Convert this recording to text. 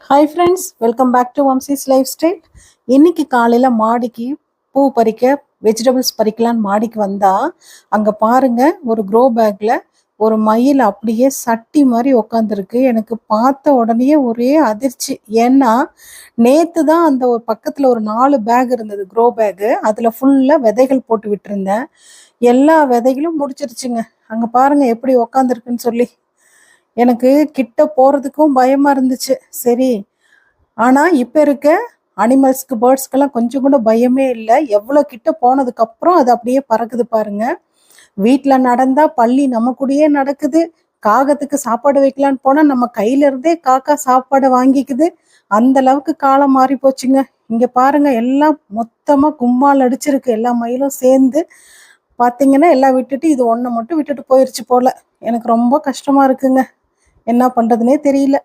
Hi friends, welcome back to Vamsi's lifestyle. இன்னைக்கு காலையில் மாடிக்கு பூ பறிக்க, வெஜிடபிள்ஸ் பறிக்கலான்னு மாடிக்கு வந்தால் அங்கே பாருங்க, ஒரு க்ரோ பேக்கில் ஒரு மயில் அப்படியே சட்டி மாதிரி உக்காந்துருக்கு. எனக்கு பார்த்த உடனே ஒரே அதிர்ச்சி. ஏன்னா நேற்று தான் அந்த ஒரு பக்கத்தில் ஒரு 4 பேக் இருந்தது, க்ரோ பேக்கு. அதில் ஃபுல்லாக விதைகள் போட்டு விட்டுருந்தேன். எல்லா விதைகளும் முடிச்சிருச்சுங்க. அங்கே பாருங்க எப்படி உக்காந்துருக்குன்னு சொல்லி. எனக்கு கிட்ட போகிறதுக்கும் பயமாக இருந்துச்சு. சரி, ஆனால் இப்போ இருக்க அனிமல்ஸ்க்கு, பேர்ட்ஸ்க்கெல்லாம் கொஞ்சம் கூட பயமே இல்லை. எவ்வளோ கிட்ட போனதுக்கப்புறம் அது அப்படியே பறக்குது பாருங்க. வீட்டில் நடந்தால் பள்ளி நம்ம கூடயே நடக்குது. காகத்துக்கு சாப்பாடு வைக்கலான்னு போனால் நம்ம கையிலேருந்தே காக்கா சாப்பாடை வாங்கிக்குது. அந்த அளவுக்கு காலம் மாறி போச்சுங்க. இங்கே பாருங்க, எல்லாம் மொத்தமாக கும்மால் அடிச்சிருக்கு. எல்லா மயிலும் சேர்ந்து பார்த்தீங்கன்னா எல்லாம் விட்டுட்டு இது ஒன்றை மட்டும் விட்டுட்டு போயிடுச்சு போல. எனக்கு ரொம்ப கஷ்டமாக இருக்குங்க. என்ன பண்ணுறதுனே தெரியல.